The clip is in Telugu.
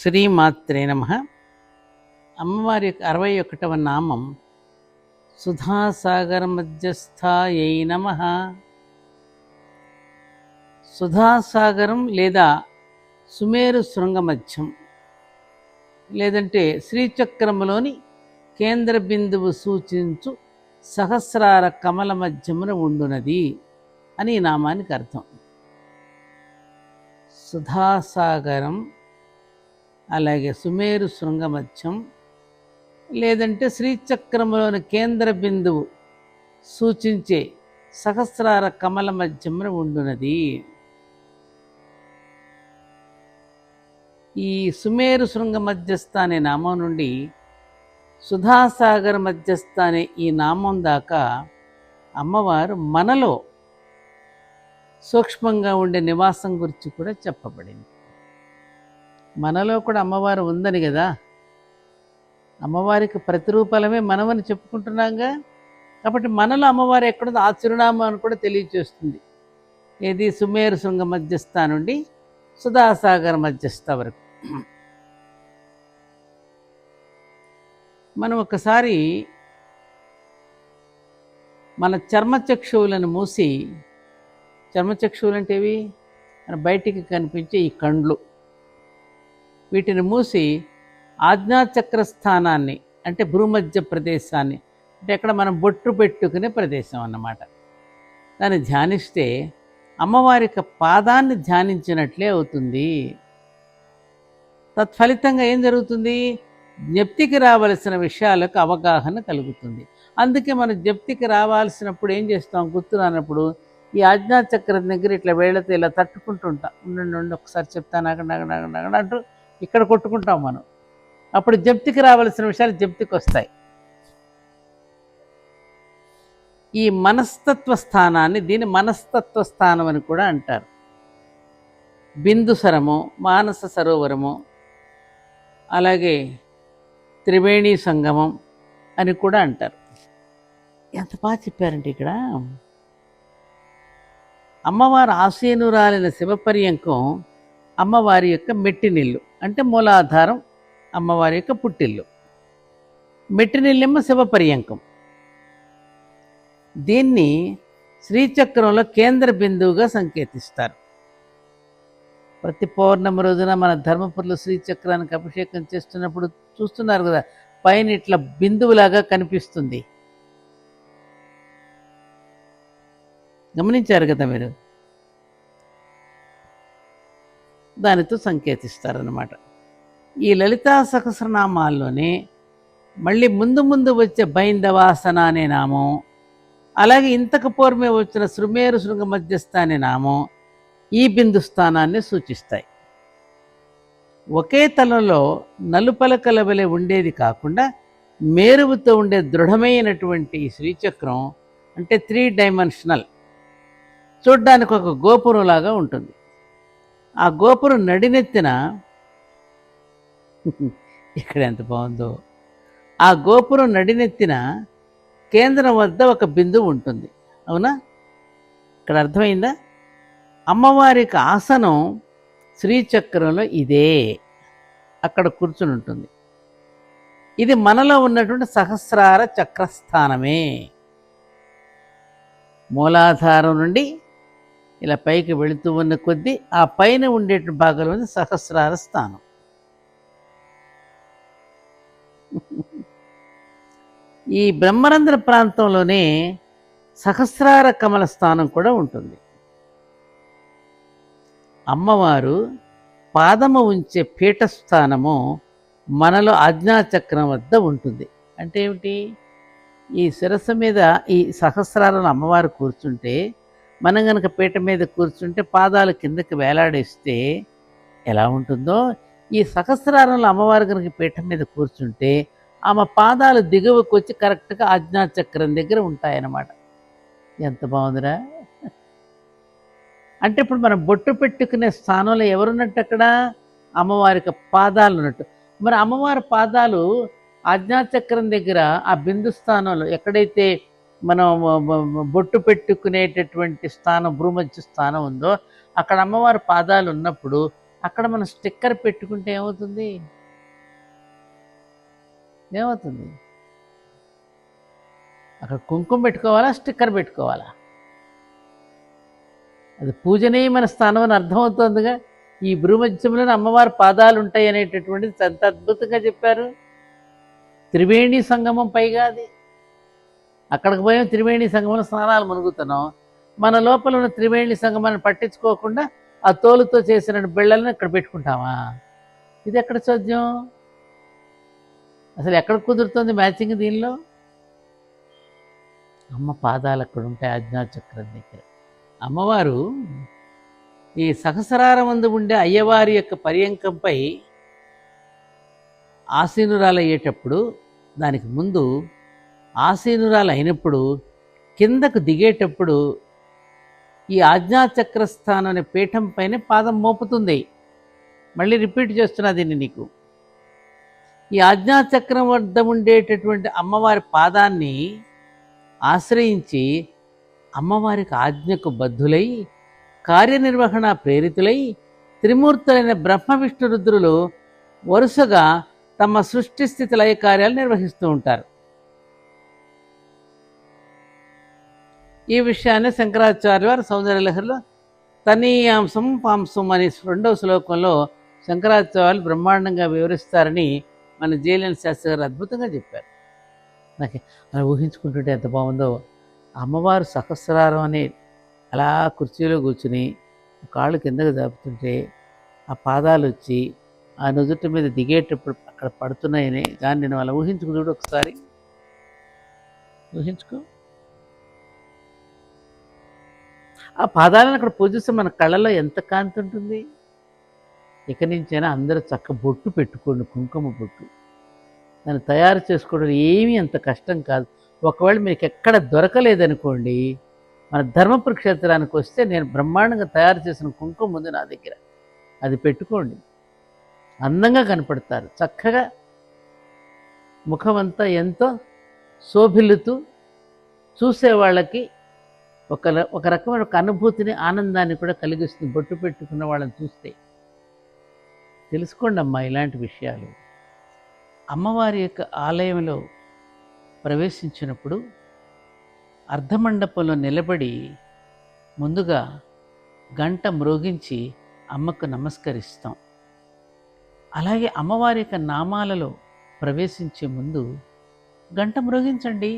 శ్రీమాత్రే నమః. అమ్మవారి యొక్క 61వ నామం సుధాసాగర మధ్యస్థాయై నమః. సుధాసాగరం లేదా సుమేరు శృంగ మధ్యం, లేదంటే శ్రీచక్రములోని కేంద్ర బిందువు సూచించు సహస్రార కమల మధ్యమున ఉండునది అని ఈ నామానికి అర్థం. సుధాసాగరం, అలాగే సుమేరు శృంగ మధ్యం, లేదంటే శ్రీచక్రములోని కేంద్ర బిందువు సూచించే సహస్రార కమల మధ్యమున ఉండునది. ఈ సుమేరు శృంగ మధ్యస్థ అనే నామం నుండి సుధాసాగర మధ్యస్థ అనే ఈ నామం దాకా అమ్మవారు మనలో సూక్ష్మంగా ఉండే నివాసం గురించి కూడా చెప్పబడింది. మనలో కూడా అమ్మవారు ఉందని కదా, అమ్మవారికి ప్రతిరూపాలమే మనమని చెప్పుకుంటున్నాగా. కాబట్టి మనలో అమ్మవారు ఎక్కడుందో ఆ చిరునామా అని కూడా తెలియచేస్తుంది. ఏది సుమేరు శృంగ మధ్యస్థ నుండి సుధాసాగర మధ్యస్థ వరకు. మనం ఒకసారి మన చర్మచక్షువులను మూసి, చర్మచక్షువులు అంటే ఏవి? మన బయటికి కనిపించే ఈ కండ్లు, వీటిని మూసి ఆజ్ఞాచక్ర స్థానాన్ని అంటే భూమధ్య ప్రదేశాన్ని, అంటే ఎక్కడ మనం బొట్టు పెట్టుకునే ప్రదేశం అన్నమాట, దాన్ని ధ్యానిస్తే అమ్మవారి యొక్క పాదాన్ని ధ్యానించినట్లే అవుతుంది. తత్ఫలితంగా ఏం జరుగుతుంది? జ్ఞప్తికి రావలసిన విషయాలకు అవగాహన కలుగుతుంది. అందుకే మనం జ్ఞప్తికి రావాల్సినప్పుడు ఏం చేస్తాం? గుర్తు రానప్పుడు ఈ ఆజ్ఞాచక్రం దగ్గర ఇట్లా వేళ్లతో ఇలా తట్టుకుంటూ ఉంటాం. ఉండండి ఒకసారి చెప్తాను, అక్కడ అంటూ ఇక్కడ కొట్టుకుంటాం మనం. అప్పుడు జ్ఞప్తికి రావాల్సిన విషయాలు జ్ఞప్తికి వస్తాయి. ఈ మనస్తత్వ స్థానాన్ని, దీని మనస్తత్వ స్థానం అని కూడా అంటారు. బిందుసరము, మానస సరోవరము, అలాగే త్రివేణి సంగమం అని కూడా అంటారు. ఎంత బాగా చెప్పారంటే ఇక్కడ అమ్మవారు ఆసీనురాలిన శివపర్యంకం అమ్మవారి యొక్క మెట్టినిల్లు, అంటే మూలాధారం అమ్మవారి యొక్క పుట్టిల్లు. మెట్టినిల్లేమో శివపర్యంకం. దీన్ని శ్రీచక్రంలో కేంద్ర బిందువుగా సంకేతిస్తారు. ప్రతి పౌర్ణమి రోజున మన ధర్మపురిలో శ్రీచక్రానికి అభిషేకం చేస్తున్నప్పుడు చూస్తున్నారు కదా, పైన ఇట్లా బిందువులాగా కనిపిస్తుంది. గమనించారు కదా మీరు? దానితో సంకేతిస్తారన్నమాట. ఈ లలితా సహస్రనామాల్లోనే మళ్ళీ ముందు వచ్చే బైందవాసన అనే నామం, అలాగే ఇంతకు పూర్వమే వచ్చిన సుమేరు శృంగ మధ్యస్థ అనే నామం ఈ బిందు స్థానాన్ని సూచిస్తాయి. ఒకే తలంలో నలుపలకల వలె ఉండేది కాకుండా మేరువుతో ఉండే దృఢమైనటువంటి ఈ శ్రీచక్రం అంటే 3 డైమెన్షనల్, చూడ్డానికి ఒక గోపురంలాగా ఉంటుంది. ఆ గోపురం నడినెత్తిన ఇక్కడ ఎంత బాగుందో, ఆ గోపురం నడినెత్తిన కేంద్రం వద్ద ఒక బిందువు ఉంటుంది. అవునా? ఇక్కడ అర్థమైందా? అమ్మవారికి ఆసనం శ్రీచక్రంలో ఇదే, అక్కడ కూర్చుని ఉంటుంది. ఇది మనలో ఉన్నటువంటి సహస్రార చక్రస్థానమే. మూలాధారం నుండి ఇలా పైకి వెళుతూ ఉన్న కొద్దీ ఆ పైన ఉండే భాగంలో సహస్రార స్థానం. ఈ బ్రహ్మరంధ్ర ప్రాంతంలోనే సహస్రార కమల స్థానం కూడా ఉంటుంది. అమ్మవారు పాదము ఉంచే పీఠస్థానము మనలో ఆజ్ఞాచక్రం వద్ద ఉంటుంది. అంటే ఏమిటి? ఈ శిరస్సు మీద ఈ సహస్రాలను అమ్మవారు కూర్చుంటే, మనం కనుక పీఠ మీద కూర్చుంటే పాదాలు కిందకి వేలాడేస్తే ఎలా ఉంటుందో, ఈ సహస్రారంలో అమ్మవారు కనుక పీఠం మీద కూర్చుంటే ఆమె పాదాలు దిగువకు వచ్చి కరెక్ట్గా ఆజ్ఞాచక్రం దగ్గర ఉంటాయన్నమాట. ఎంత బాగుందిరా! అంటే ఇప్పుడు మనం బొట్టు పెట్టుకునే స్థానంలో ఎవరున్నట్టు? అక్కడ అమ్మవారికి పాదాలు ఉన్నట్టు. మరి అమ్మవారి పాదాలు ఆజ్ఞాచక్రం దగ్గర ఆ బిందు స్థానంలో ఎక్కడైతే మనం బొట్టు పెట్టుకునేటటువంటి స్థానం, భూమధ్య స్థానం ఉందో, అక్కడ అమ్మవారి పాదాలు ఉన్నప్పుడు అక్కడ మనం స్టిక్కర్ పెట్టుకుంటే ఏమవుతుంది? ఏమవుతుంది? అక్కడ కుంకుమ పెట్టుకోవాలా, స్టిక్కర్ పెట్టుకోవాలా? అది పూజనీయమైన స్థానం అని అర్థమవుతోందిగా. ఈ భూమధ్యంలోనే అమ్మవారి పాదాలు ఉంటాయి అనేటటువంటిది ఎంత అద్భుతంగా చెప్పారు. త్రివేణి సంగమం పైగా అది. అక్కడికి పోయాం, త్రివేణి సంగమంలో స్నానాలు మునుగుతున్నాం. మన లోపల ఉన్న త్రివేణి సంగమాన్ని పట్టించుకోకుండా ఆ తోలుతో చేసిన బిళ్ళలను ఇక్కడ పెట్టుకుంటామా? ఇది ఎక్కడ చోద్యం? అసలు ఎక్కడ కుదురుతుంది మ్యాచింగ్ దీనిలో? అమ్మ పాదాలు అక్కడ ఉంటాయి ఆజ్ఞాచక్రం దగ్గర. అమ్మవారు ఈ సహస్రారం ముందు ఉండే అయ్యవారి యొక్క పర్యంకంపై ఆసీనురాలయ్యేటప్పుడు, దానికి ముందు ఆసీనురాలు అయినప్పుడు, కిందకు దిగేటప్పుడు ఈ ఆజ్ఞాచక్ర స్థానం అనే పీఠం పైన పాదం మోపుతుంది. మళ్ళీ రిపీట్ చేస్తున్నా దీన్ని నీకు. ఈ ఆజ్ఞాచక్రం వద్ద ఉండేటటువంటి అమ్మవారి పాదాన్ని ఆశ్రయించి అమ్మవారికి ఆజ్ఞకు బద్ధులై కార్యనిర్వహణ ప్రేరితులై త్రిమూర్తులైన బ్రహ్మ విష్ణు రుద్రులు వరుసగా తమ సృష్టి స్థితి లయ కార్యాలు నిర్వహిస్తూ ఉంటారు. ఈ విషయాన్ని శంకరాచార్య వారు సౌందర్యలహరిలో తనీయాంశం పాంసం అనే 2వ శ్లోకంలో శంకరాచార్యులు బ్రహ్మాండంగా వివరిస్తారని మన జేలియన్ శాస్త్రి గారు అద్భుతంగా చెప్పారు. నాకు అలా ఊహించుకుంటుంటే ఎంత బాగుందో. అమ్మవారు సహస్రారం అనే అలా కుర్చీలో కూర్చుని కాళ్ళు కిందకు జాపుతుంటే ఆ పాదాలు వచ్చి ఆ నుదుటి మీద దిగేటప్పుడు అక్కడ పడుతున్నాయని దాన్ని నేను అలా ఊహించుకుంటూ ఒకసారి ఊహించుకో. ఆ పాదాలను అక్కడ పూజిస్తే మన కళ్ళల్లో ఎంత కాంతి ఉంటుంది. ఇక నుంచైనా అందరూ చక్క బొట్టు పెట్టుకోండి, కుంకుమ బొట్టు. దాన్ని తయారు చేసుకోవడం ఏమీ అంత కష్టం కాదు. ఒకవేళ మీకు ఎక్కడ దొరకలేదనుకోండి, మన ధర్మపురి క్షేత్రానికి వస్తే నేను బ్రహ్మాండంగా తయారు చేసిన కుంకుమ ఉంది నా దగ్గర, అది పెట్టుకోండి. అందంగా కనపడతారు. చక్కగా ముఖమంతా ఎంతో శోభిల్లుతూ చూసేవాళ్ళకి ఒక రకమైన ఒక అనుభూతిని, ఆనందాన్ని కూడా కలిగిస్తుంది బొట్టు పెట్టుకున్న వాళ్ళని చూస్తే. తెలుసుకోండి అమ్మా ఇలాంటి విషయాలు. అమ్మవారి యొక్క ఆలయంలో ప్రవేశించినప్పుడు అర్ధమండపంలో నిలబడి ముందుగా గంట మ్రోగించి అమ్మకు నమస్కరిస్తాం. అలాగే అమ్మవారి యొక్క నామాలలో ప్రవేశించే ముందు గంట మ్రోగించండి.